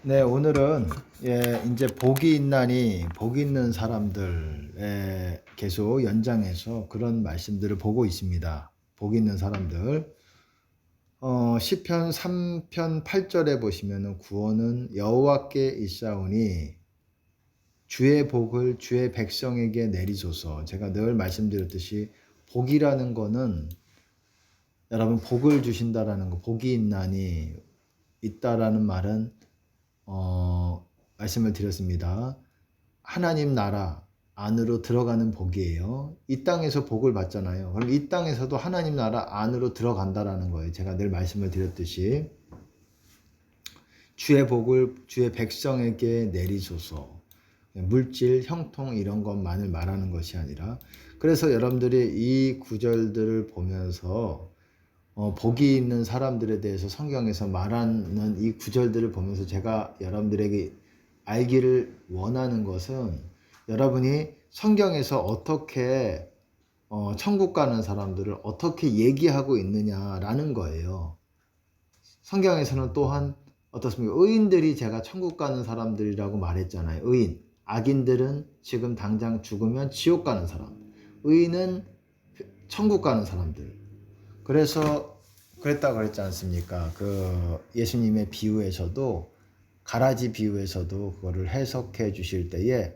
네, 오늘은 이제 복이 있나니 복 있는 사람들에 계속 연장해서 그런 말씀들을 보고 있습니다. 복 있는 사람들. 시편 3편 8절에 보시면은 구원은 여호와께 있사오니 주의 복을 주의 백성에게 내리소서. 제가 늘 말씀드렸듯이 복이라는 거는 여러분 복을 주신다라는 거, 복이 있나니 있다라는 말은 말씀을 드렸습니다. 하나님 나라 안으로 들어가는 복이에요. 이 땅에서 복을 받잖아요. 그럼 이 땅에서도 하나님 나라 안으로 들어간다라는 거예요. 제가 늘 말씀을 드렸듯이 주의 복을 주의 백성에게 내리소서. 물질, 형통 이런 것만을 말하는 것이 아니라, 그래서 여러분들이 이 구절들을 보면서 복이 있는 사람들에 대해서 성경에서 말하는 이 구절들을 보면서 제가 여러분들에게 알기를 원하는 것은, 여러분이 성경에서 어떻게 천국 가는 사람들을 어떻게 얘기하고 있느냐라는 거예요. 성경에서는 또한 어떻습니까? 의인들이 제가 천국 가는 사람들이라고 말했잖아요. 의인. 악인들은 지금 당장 죽으면 지옥 가는 사람. 의인은 천국 가는 사람들. 그래서 그랬다고 그랬지 않습니까? 그 예수님의 비유에서도, 가라지 비유에서도 그거를 해석해 주실 때에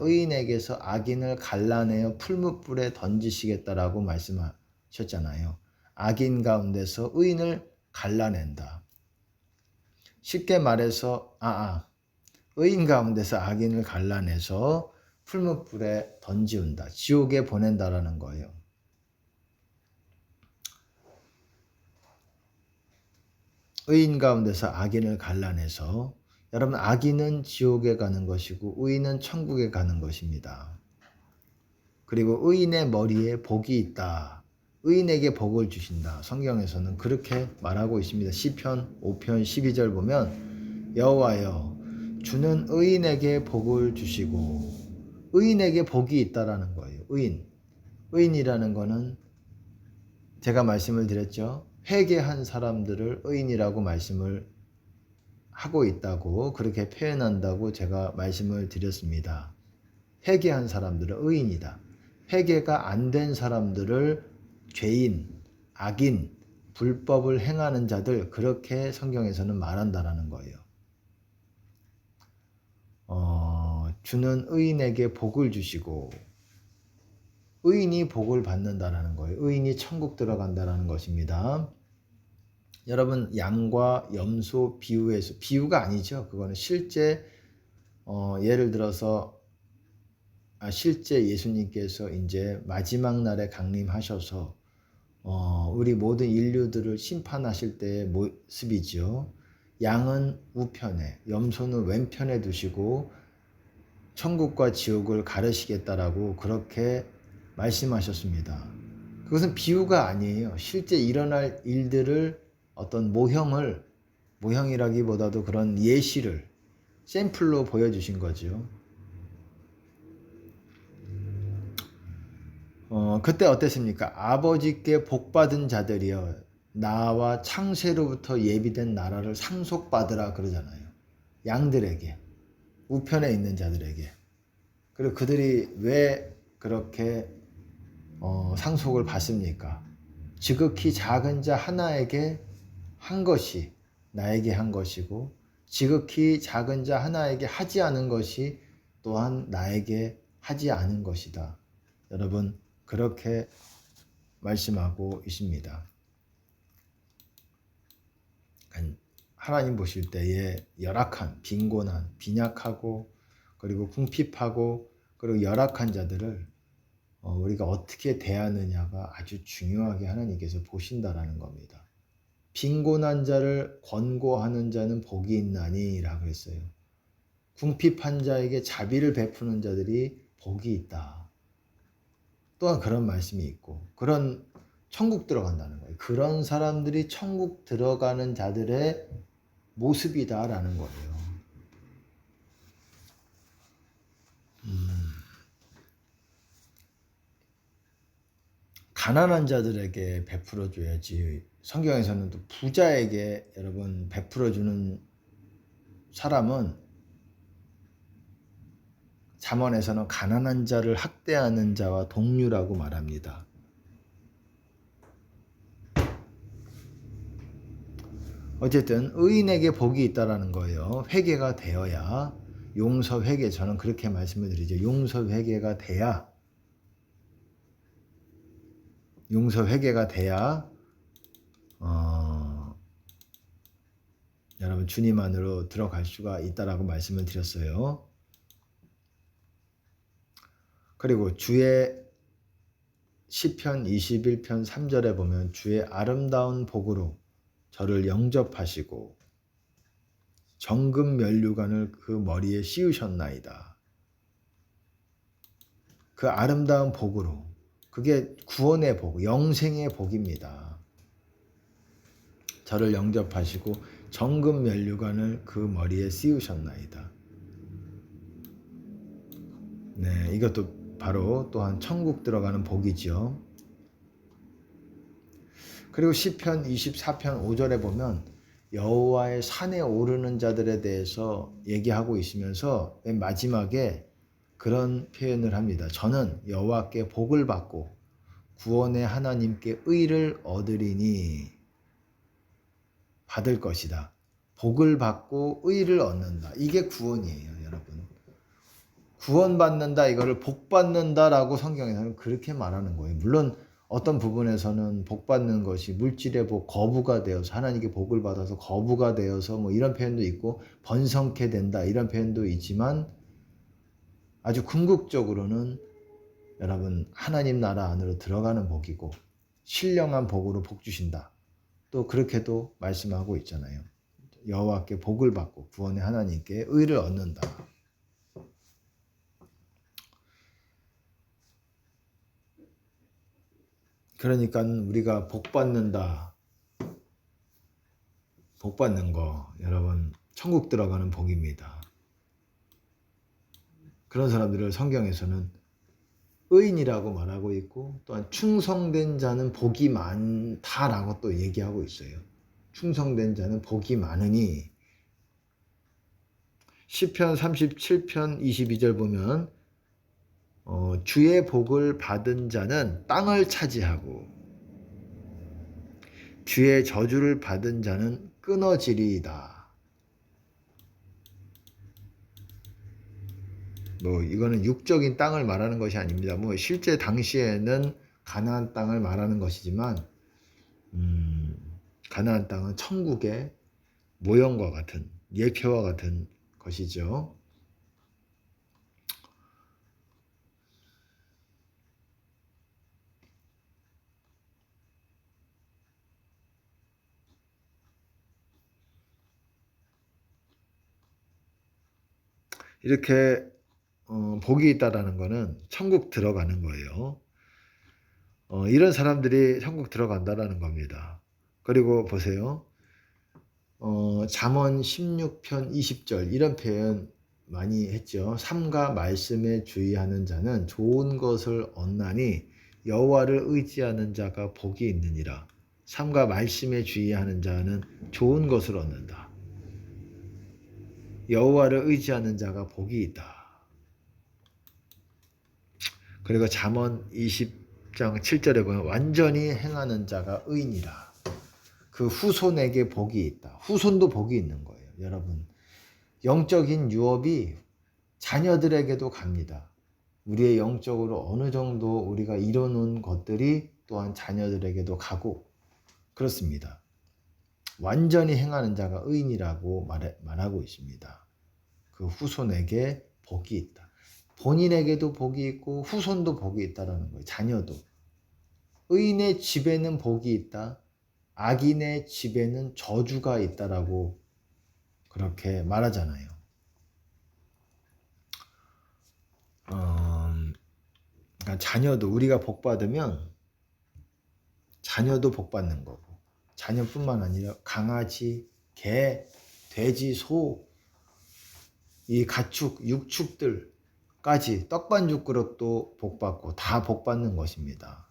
의인에게서 악인을 갈라내어 풀무불에 던지시겠다라고 말씀하셨잖아요. 악인 가운데서 의인을 갈라낸다. 쉽게 말해서 의인 가운데서 악인을 갈라내서 풀무불에 던지운다. 지옥에 보낸다라는 거예요. 의인 가운데서 악인을 갈라내서, 여러분, 악인은 지옥에 가는 것이고 의인은 천국에 가는 것입니다. 그리고 의인의 머리에 복이 있다. 의인에게 복을 주신다. 성경에서는 그렇게 말하고 있습니다. 시편 5편 12절 보면 여호와여 주는 의인에게 복을 주시고, 의인에게 복이 있다라는 거예요. 의인이라는 거는 제가 말씀을 드렸죠. 회개한 사람들을 의인이라고 말씀을 하고 있다고, 그렇게 표현한다고 제가 말씀을 드렸습니다. 회개한 사람들은 의인이다. 회개가 안 된 사람들을 죄인, 악인, 불법을 행하는 자들, 그렇게 성경에서는 말한다라는 거예요. 주는 의인에게 복을 주시고, 의인이 복을 받는다라는 거예요. 의인이 천국 들어간다라는 것입니다. 여러분, 양과 염소 비유가 아니죠. 그거는 실제 예를 들어서 실제 예수님께서 이제 마지막 날에 강림하셔서 우리 모든 인류들을 심판하실 때의 모습이죠. 양은 우편에, 염소는 왼편에 두시고 천국과 지옥을 가르시겠다라고 그렇게 말씀하셨습니다. 그것은 비유가 아니에요. 실제 일어날 일들을 어떤 모형이라기보다도 그런 예시를 샘플로 보여주신 거죠. 그때 어땠습니까? 아버지께 복받은 자들이여 나와 창세로부터 예비된 나라를 상속받으라 그러잖아요. 양들에게, 우편에 있는 자들에게. 그리고 그들이 왜 그렇게 상속을 받습니까? 지극히 작은 자 하나에게 한 것이 나에게 한 것이고, 지극히 작은 자 하나에게 하지 않은 것이 또한 나에게 하지 않은 것이다. 여러분, 그렇게 말씀하고 있습니다. 하나님 보실 때에 열악한, 빈곤한, 빈약하고 그리고 궁핍하고 그리고 열악한 자들을 우리가 어떻게 대하느냐가 아주 중요하게 하나님께서 보신다라는 겁니다. 빈곤한 자를 권고하는 자는 복이 있나니라 그랬어요. 궁핍한 자에게 자비를 베푸는 자들이 복이 있다. 또한 그런 말씀이 있고, 그런 천국 들어간다는 거예요. 그런 사람들이 천국 들어가는 자들의 모습이다라는 거예요. 가난한 자들에게 베풀어 줘야지 성경에서는 또 부자에게 여러분 베풀어 주는 사람은 잠언에서는 가난한 자를 학대하는 자와 동류라고 말합니다. 어쨌든 의인에게 복이 있다라는 거예요. 회개가 되어야 용서 회개, 저는 그렇게 말씀을 드리죠. 용서 회개가 돼야 여러분 주님 안으로 들어갈 수가 있다라고 말씀을 드렸어요. 그리고 주의 시편 21편 3절에 보면 주의 아름다운 복으로 저를 영접하시고 정금 면류관을 그 머리에 씌우셨나이다. 그 아름다운 복으로, 그게 구원의 복, 영생의 복입니다. 저를 영접하시고 정금 면류관을 그 머리에 씌우셨나이다. 네, 이것도 바로 또한 천국 들어가는 복이죠. 그리고 시편 24편 5절에 보면 여호와의 산에 오르는 자들에 대해서 얘기하고 있으면서 맨 마지막에 그런 표현을 합니다. 저는 여호와께 복을 받고 구원의 하나님께 의를 얻으리니 받을 것이다. 복을 받고 의를 얻는다. 이게 구원이에요, 여러분. 구원받는다, 이거를 복받는다라고 성경에서는 그렇게 말하는 거예요. 물론 어떤 부분에서는 복받는 것이 물질의 복, 거부가 되어서 하나님께 복을 받아서 거부가 되어서 뭐 이런 표현도 있고 번성케 된다 이런 표현도 있지만 아주 궁극적으로는 여러분 하나님 나라 안으로 들어가는 복이고 신령한 복으로 복 주신다. 또 그렇게도 말씀하고 있잖아요. 여호와께 복을 받고 구원의 하나님께 의를 얻는다. 그러니까 우리가 복 받는다. 복 받는 거 여러분 천국 들어가는 복입니다. 그런 사람들을 성경에서는 의인이라고 말하고 있고 또한 충성된 자는 복이 많다라고 또 얘기하고 있어요. 충성된 자는 복이 많으니 시편 37편 22절 보면 주의 복을 받은 자는 땅을 차지하고 주의 저주를 받은 자는 끊어지리이다. 뭐 이거는 육적인 땅을 말하는 것이 아닙니다. 뭐 실제 당시에는 가나안 땅을 말하는 것이지만 가나안 땅은 천국의 모형과 같은 예표와 같은 것이죠. 이렇게 복이 있다라는 것은 천국 들어가는 거예요. 이런 사람들이 천국 들어간다라는 겁니다. 그리고 보세요. 잠언 16편 20절 이런 표현 많이 했죠. 삼가 말씀에 주의하는 자는 좋은 것을 얻나니 여호와를 의지하는 자가 복이 있느니라. 삼가 말씀에 주의하는 자는 좋은 것을 얻는다. 여호와를 의지하는 자가 복이 있다. 그리고 잠언 20장 7절에 보면 완전히 행하는 자가 의인이라. 그 후손에게 복이 있다. 후손도 복이 있는 거예요. 여러분 영적인 유업이 자녀들에게도 갑니다. 우리의 영적으로 어느 정도 우리가 이뤄놓은 것들이 또한 자녀들에게도 가고 그렇습니다. 완전히 행하는 자가 의인이라고 말하고 있습니다. 그 후손에게 복이 있다. 본인에게도 복이 있고 후손도 복이 있다라는 거예요. 자녀도. 의인의 집에는 복이 있다. 악인의 집에는 저주가 있다라고 그렇게 말하잖아요. 그러니까 자녀도 우리가 복 받으면 자녀도 복 받는 거고 자녀뿐만 아니라 강아지, 개, 돼지, 소, 이 가축, 육축들까지 떡반죽 그릇도 복 받고 다 복 받는 것입니다.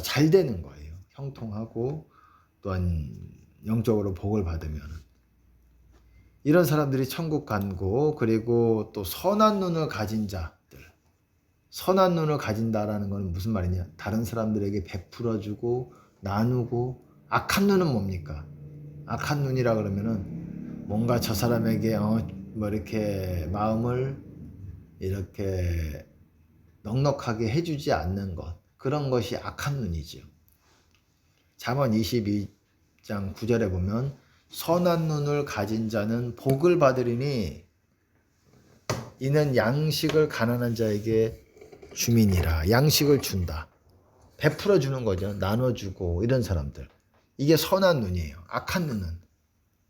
잘 되는 거예요. 형통하고 또한 영적으로 복을 받으면 이런 사람들이 천국 간고, 그리고 또 선한 눈을 가진 자들, 선한 눈을 가진다라는 건 무슨 말이냐? 다른 사람들에게 베풀어주고 나누고. 악한 눈은 뭡니까? 악한 눈이라 그러면은 뭔가 저 사람에게 뭐 이렇게 마음을 이렇게 넉넉하게 해주지 않는 것, 그런 것이 악한 눈이죠. 잠언 22장 9절에 보면 선한 눈을 가진 자는 복을 받으리니 이는 양식을 가난한 자에게 주민이라. 양식을 준다. 베풀어 주는 거죠. 나눠주고. 이런 사람들, 이게 선한 눈이에요. 악한 눈은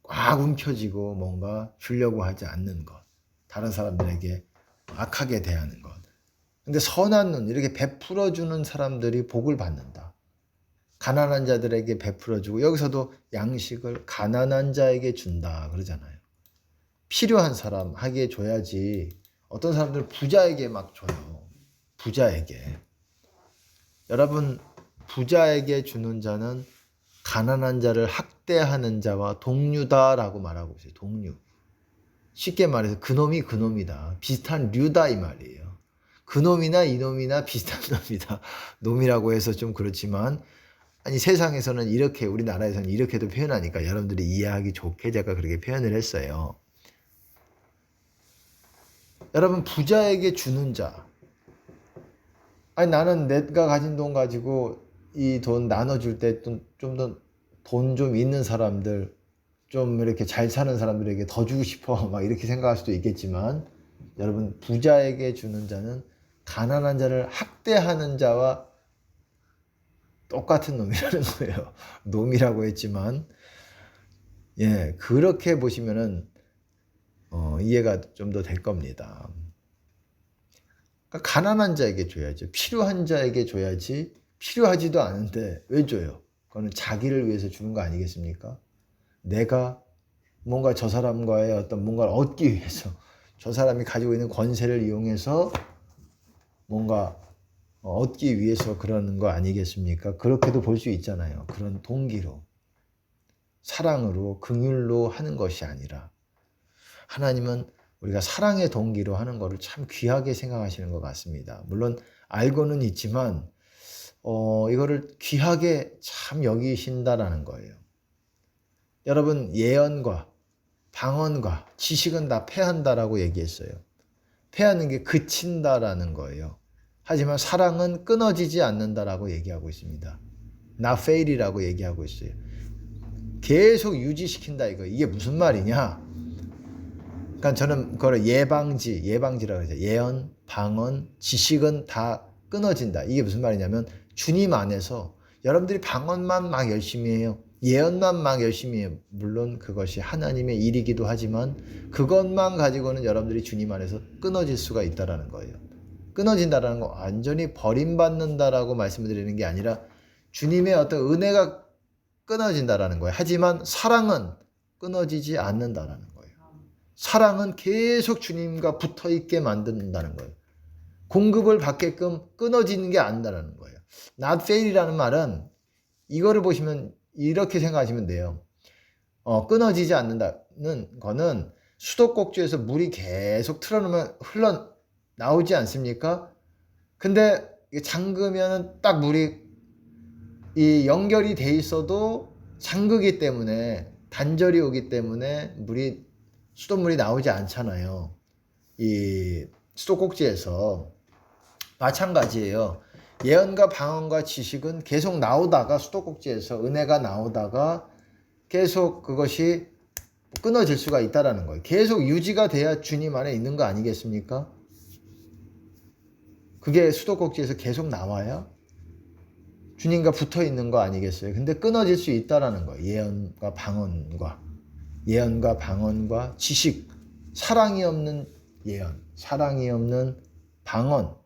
꽉 움켜쥐고 뭔가 주려고 하지 않는 것, 다른 사람들에게 악하게 대하는 것. 근데 선한 눈, 이렇게 베풀어 주는 사람들이 복을 받는다. 가난한 자들에게 베풀어 주고, 여기서도 양식을 가난한 자에게 준다 그러잖아요. 필요한 사람에게 줘야지. 어떤 사람들은 부자에게 막 줘요. 부자에게. 여러분, 부자에게 주는 자는 가난한 자를 학대하는 자와 동류다라고 말하고 있어요. 동류. 쉽게 말해서 그놈이 그놈이다. 비슷한 류다 이 말이에요. 그놈이나 이놈이나 비슷한 놈이다. 놈이라고 해서 좀 그렇지만, 아니 세상에서는 이렇게, 우리나라에서는 이렇게도 표현하니까 여러분들이 이해하기 좋게 제가 그렇게 표현을 했어요. 여러분, 부자에게 주는 자, 아니 나는 내가 가진 돈 가지고 이 돈 나눠줄 때 좀 더 돈 좀 있는 사람들, 좀 이렇게 잘 사는 사람들에게 더 주고 싶어 막 이렇게 생각할 수도 있겠지만, 여러분, 부자에게 주는 자는 가난한 자를 학대하는 자와 똑같은 놈이라는 거예요. 놈이라고 했지만, 예, 그렇게 보시면은 이해가 좀 더 될 겁니다. 그러니까 가난한 자에게 줘야죠. 필요한 자에게 줘야지. 필요하지도 않은데 왜 줘요? 그거는 자기를 위해서 주는 거 아니겠습니까? 내가 뭔가 저 사람과의 어떤 뭔가를 얻기 위해서, 저 사람이 가지고 있는 권세를 이용해서 뭔가 얻기 위해서 그러는 거 아니겠습니까? 그렇게도 볼 수 있잖아요. 그런 동기로, 사랑으로, 긍휼로 하는 것이 아니라, 하나님은 우리가 사랑의 동기로 하는 것을 참 귀하게 생각하시는 것 같습니다. 물론 알고는 있지만 이거를 귀하게 참 여기신다라는 거예요. 여러분, 예언과 방언과 지식은 다 패한다라고 얘기했어요. 패하는 게 그친다라는 거예요. 하지만 사랑은 끊어지지 않는다라고 얘기하고 있습니다. 나페일이라고 얘기하고 있어요. 계속 유지시킨다 이거. 이게 무슨 말이냐? 그러니까 저는 그걸 예방지라고 하죠. 예언, 방언, 지식은 다 끊어진다. 이게 무슨 말이냐면, 주님 안에서 여러분들이 방언만 막 열심히 해요. 예언만 막 열심히 해요. 물론 그것이 하나님의 일이기도 하지만 그것만 가지고는 여러분들이 주님 안에서 끊어질 수가 있다라는 거예요. 끊어진다라는 거 완전히 버림받는다라고 말씀을 드리는 게 아니라 주님의 어떤 은혜가 끊어진다라는 거예요. 하지만 사랑은 끊어지지 않는다라는 거예요. 사랑은 계속 주님과 붙어있게 만든다는 거예요. 공급을 받게끔 끊어지는 게 아니다라는 거예요. Not fail이라는 말은 이거를 보시면 이렇게 생각하시면 돼요. 끊어지지 않는다는 거는 수도꼭지에서 물이 계속 틀어놓으면 흘러나오지 않습니까? 근데 잠그면 딱 물이 이 연결이 돼 있어도 잠그기 때문에, 단절이 오기 때문에 수돗물이 나오지 않잖아요. 이 수도꼭지에서 마찬가지예요. 예언과 방언과 지식은 계속 나오다가, 수도꼭지에서 은혜가 나오다가 계속 그것이 끊어질 수가 있다라는 거예요. 계속 유지가 돼야 주님 안에 있는 거 아니겠습니까? 그게 수도꼭지에서 계속 나와야 주님과 붙어 있는 거 아니겠어요? 근데 끊어질 수 있다라는 거예요. 예언과 방언과 지식, 사랑이 없는 예언, 사랑이 없는 방언,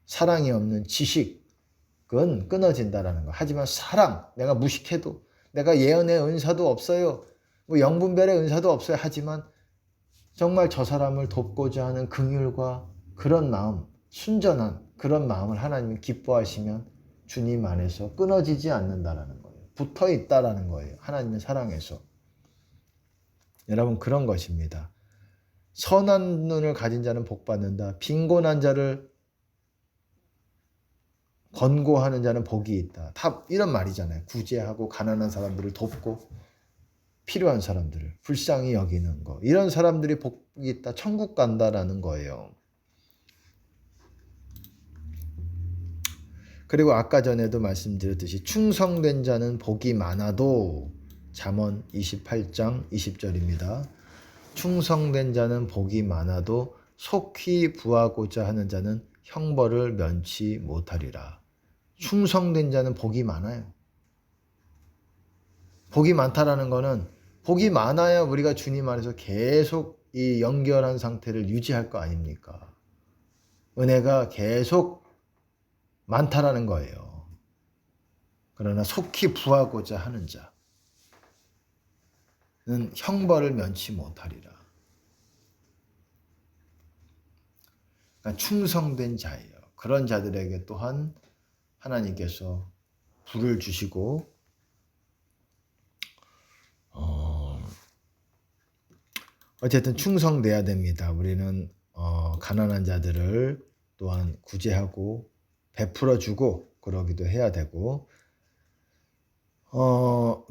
사랑이 없는 지식은 끊어진다라는 거. 하지만 사랑, 내가 무식해도, 내가 예언의 은사도 없어요, 뭐 영분별의 은사도 없어요, 하지만 정말 저 사람을 돕고자 하는 긍휼과 그런 마음, 순전한 그런 마음을 하나님이 기뻐하시면 주님 안에서 끊어지지 않는다라는 거예요. 붙어 있다라는 거예요. 하나님의 사랑에서. 여러분 그런 것입니다. 선한 눈을 가진 자는 복 받는다. 빈곤한 자를 권고하는 자는 복이 있다. 다 이런 말이잖아요. 구제하고 가난한 사람들을 돕고 필요한 사람들을 불쌍히 여기는 거. 이런 사람들이 복이 있다. 천국 간다라는 거예요. 그리고 아까 전에도 말씀드렸듯이 충성된 자는 복이 많아도 잠언 28장 20절입니다. 충성된 자는 복이 많아도 속히 부하고자 하는 자는 형벌을 면치 못하리라. 충성된 자는 복이 많아요. 복이 많다라는 거는 복이 많아야 우리가 주님 안에서 계속 이 연결한 상태를 유지할 거 아닙니까? 은혜가 계속 많다라는 거예요. 그러나 속히 부하고자 하는 자는 형벌을 면치 못하리라. 그러니까 충성된 자예요. 그런 자들에게 또한 하나님께서 불을 주시고 어쨌든 충성돼야 됩니다. 우리는 가난한 자들을 또한 구제하고 베풀어주고 그러기도 해야 되고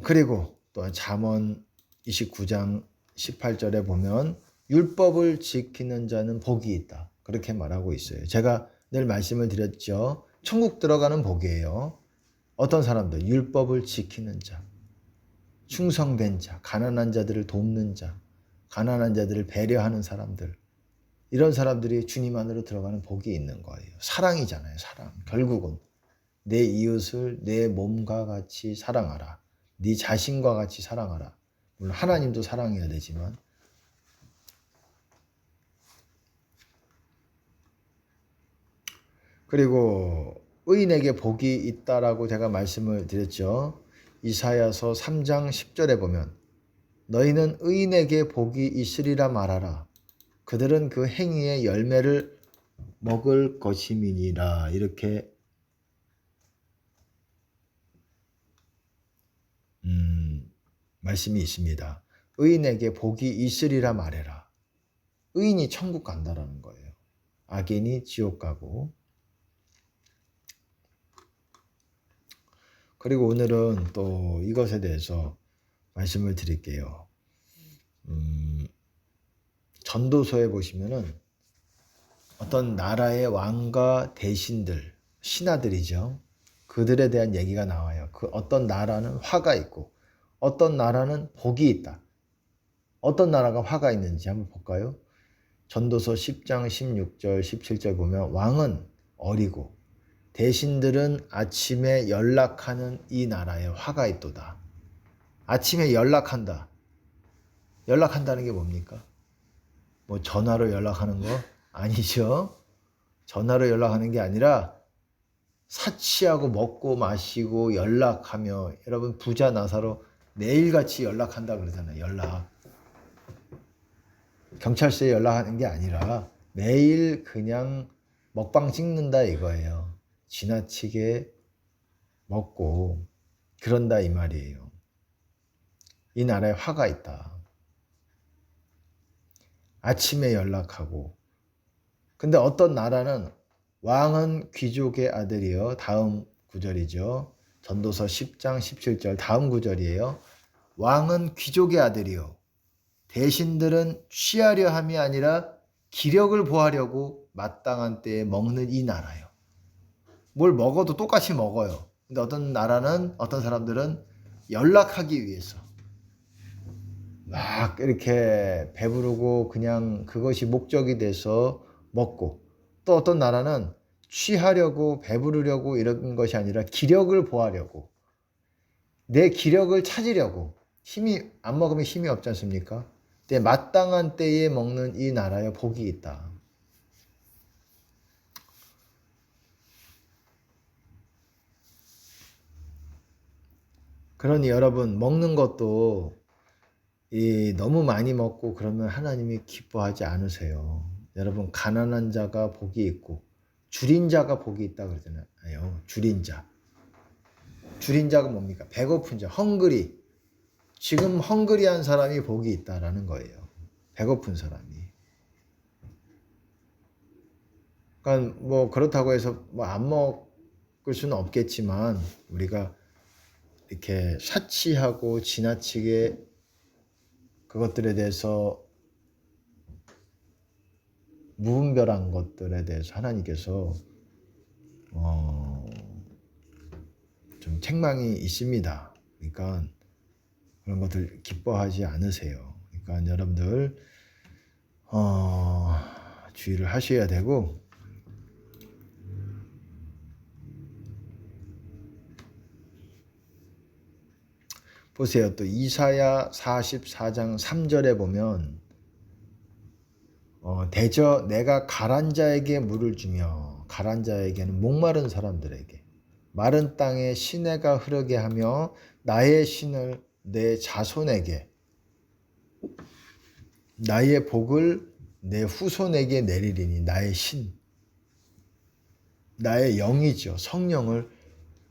그리고 또한 잠언 29장 18절에 보면 율법을 지키는 자는 복이 있다. 그렇게 말하고 있어요. 제가 늘 말씀을 드렸죠. 천국 들어가는 복이에요. 어떤 사람들? 율법을 지키는 자, 충성된 자, 가난한 자들을 돕는 자, 가난한 자들을 배려하는 사람들. 이런 사람들이 주님 안으로 들어가는 복이 있는 거예요. 사랑이잖아요. 사랑. 결국은 내 이웃을 내 몸과 같이 사랑하라. 네 자신과 같이 사랑하라. 물론 하나님도 사랑해야 되지만 그리고 의인에게 복이 있다라고 제가 말씀을 드렸죠. 이사야서 3장 10절에 보면 너희는 의인에게 복이 있으리라 말하라. 그들은 그 행위의 열매를 먹을 것임이니라. 이렇게 말씀이 있습니다. 의인에게 복이 있으리라 말해라. 의인이 천국 간다라는 거예요. 악인이 지옥 가고. 그리고 오늘은 또 이것에 대해서 말씀을 드릴게요. 전도서에 보시면은 어떤 나라의 왕과 대신들, 신하들이죠. 그들에 대한 얘기가 나와요. 그 어떤 나라는 화가 있고 어떤 나라는 복이 있다. 어떤 나라가 화가 있는지 한번 볼까요? 전도서 10장 16절 17절 보면 왕은 어리고 대신들은 아침에 연락하는 이 나라에 화가 있도다. 아침에 연락한다. 연락한다는 게 뭡니까? 뭐 전화로 연락하는 거? 아니죠. 전화로 연락하는 게 아니라 사치하고 먹고 마시고 연락하며 여러분 부자 나사로 매일같이 연락한다 그러잖아요. 연락. 경찰서에 연락하는 게 아니라 매일 그냥 먹방 찍는다 이거예요. 지나치게 먹고 그런다 이 말이에요. 이 나라에 화가 있다. 아침에 연락하고. 근데 어떤 나라는 왕은 귀족의 아들이요. 다음 구절이죠. 전도서 10장 17절 다음 구절이에요. 왕은 귀족의 아들이요. 대신들은 취하려 함이 아니라 기력을 보하려고 마땅한 때에 먹는 이 나라요. 뭘 먹어도 똑같이 먹어요. 근데 어떤 나라는 어떤 사람들은 연락하기 위해서 막 이렇게 배부르고 그냥 그것이 목적이 돼서 먹고 또 어떤 나라는 취하려고 배부르려고 이런 것이 아니라 기력을 보하려고 내 기력을 찾으려고 힘이 안 먹으면 힘이 없지 않습니까? 때 마땅한 때에 먹는 이 나라에 복이 있다. 그러니 여러분 먹는 것도 너무 많이 먹고 그러면 하나님이 기뻐하지 않으세요. 여러분 가난한 자가 복이 있고 줄인 자가 복이 있다 그러잖아요. 줄인 자. 줄인 자가 뭡니까? 배고픈 자, 헝그리. 지금 헝그리한 사람이 복이 있다라는 거예요. 배고픈 사람이. 그러니까 뭐 그렇다고 해서 뭐 안 먹을 수는 없겠지만 우리가 이렇게 사치하고 지나치게 그것들에 대해서 무분별한 것들에 대해서 하나님께서 좀 책망이 있습니다. 그러니까 그런 것들 기뻐하지 않으세요. 그러니까 여러분들 주의를 하셔야 되고 보세요. 또 이사야 44장 3절에 보면 대저 내가 가란 자에게 물을 주며 가란 자에게는 목마른 사람들에게 마른 땅에 시내가 흐르게 하며 나의 신을 내 자손에게 나의 복을 내 후손에게 내리리니 나의 신 나의 영이죠. 성령을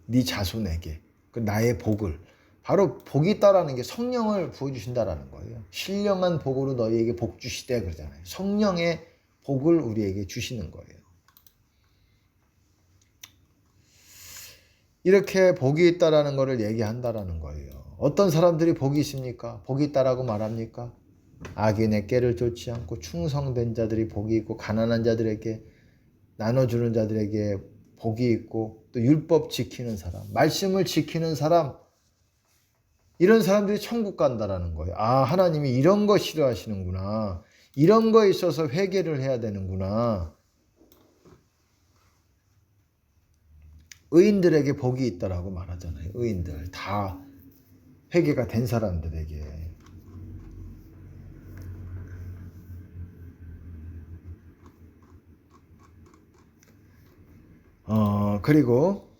네 자손에게 그 나의 복을 바로 복이 있다라는 게 성령을 부어주신다라는 거예요. 신령한 복으로 너희에게 복 주시되 그러잖아요. 성령의 복을 우리에게 주시는 거예요. 이렇게 복이 있다라는 것을 얘기한다라는 거예요. 어떤 사람들이 복이 있습니까? 복이 있다라고 말합니까? 악인의 꾀를 쫓지 않고 충성된 자들이 복이 있고 가난한 자들에게 나눠주는 자들에게 복이 있고 또 율법 지키는 사람, 말씀을 지키는 사람 이런 사람들이 천국 간다라는 거예요. 아, 하나님이 이런 거 싫어하시는구나. 이런 거에 있어서 회개를 해야 되는구나. 의인들에게 복이 있다라고 말하잖아요. 의인들 다 회개가 된 사람들에게. 그리고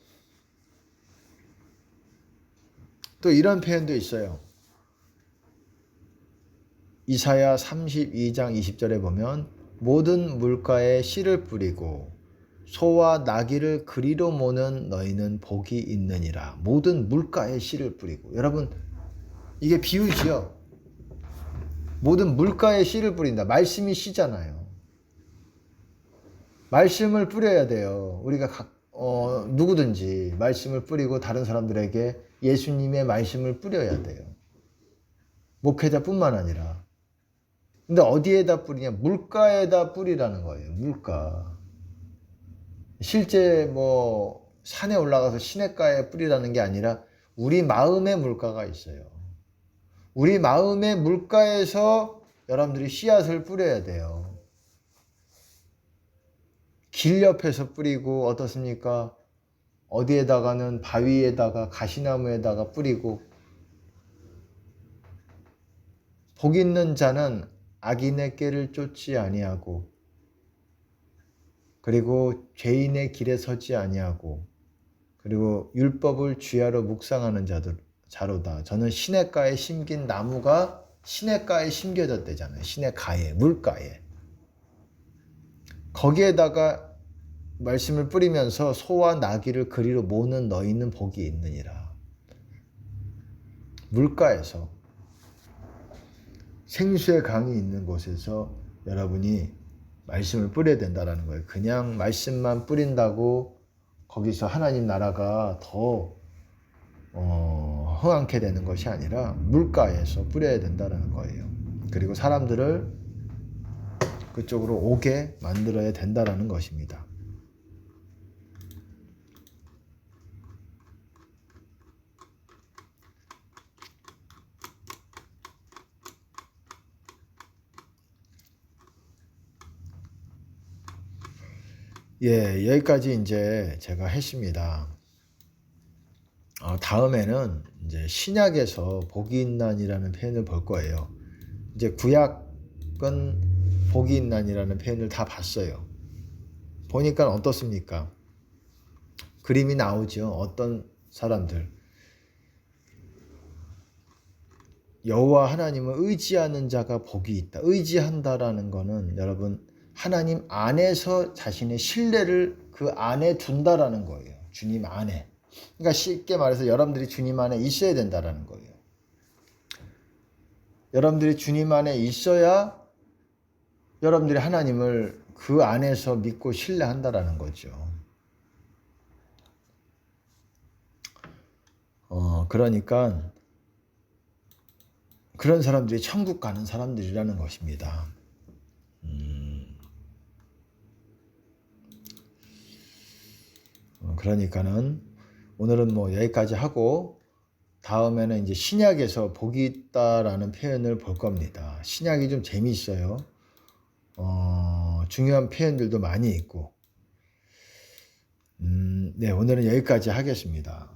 또 이런 표현도 있어요. 이사야 32장 20절에 보면 모든 물가에 씨를 뿌리고 소와 나귀를 그리로 모는 너희는 복이 있느니라. 모든 물가에 씨를 뿌리고. 여러분 이게 비유지요. 모든 물가에 씨를 뿌린다. 말씀이 씨잖아요. 말씀을 뿌려야 돼요. 우리가 누구든지 말씀을 뿌리고 다른 사람들에게 예수님의 말씀을 뿌려야 돼요. 목회자뿐만 아니라. 근데 어디에다 뿌리냐? 물가에다 뿌리라는 거예요. 물가. 실제 뭐 산에 올라가서 시냇가에 뿌리라는 게 아니라 우리 마음의 물가가 있어요. 우리 마음의 물가에서 여러분들이 씨앗을 뿌려야 돼요. 길 옆에서 뿌리고 어떻습니까? 어디에다가는 바위에다가 가시나무에다가 뿌리고. 복 있는 자는 악인의 꾀를 쫓지 아니하고 그리고 죄인의 길에 서지 아니하고 그리고 율법을 주야로 묵상하는 자로다. 저는 시냇가에 심긴 나무가 시냇가에 심겨졌대잖아요. 시냇가에, 물가에. 거기에다가 말씀을 뿌리면서 소와 나귀를 그리로 모는 너희는 복이 있느니라. 물가에서 생수의 강이 있는 곳에서 여러분이 말씀을 뿌려야 된다는 거예요. 그냥 말씀만 뿌린다고 거기서 하나님 나라가 더 흥황케 되는 것이 아니라 물가에서 뿌려야 된다는 거예요. 그리고 사람들을 그쪽으로 오게 만들어야 된다는 것입니다. 예, 여기까지 이제 제가 했습니다. 다음에는 이제 신약에서 복이 있나니라는 표현을 볼 거예요. 이제 구약은 복이 있나니라는 표현을 다 봤어요. 보니까 어떻습니까? 그림이 나오죠. 어떤 사람들. 여호와 하나님을 의지하는 자가 복이 있다. 의지한다라는 거는 여러분 하나님 안에서 자신의 신뢰를 그 안에 둔다라는 거예요. 주님 안에. 그러니까 쉽게 말해서 여러분들이 주님 안에 있어야 된다라는 거예요. 여러분들이 주님 안에 있어야 여러분들이 하나님을 그 안에서 믿고 신뢰한다라는 거죠. 그러니까 그런 사람들이 천국 가는 사람들이라는 것입니다. 그러니까는 오늘은 뭐 여기까지 하고 다음에는 이제 신약에서 복이 있다라는 표현을 볼 겁니다. 신약이 좀 재미있어요. 중요한 표현들도 많이 있고. 네, 오늘은 여기까지 하겠습니다.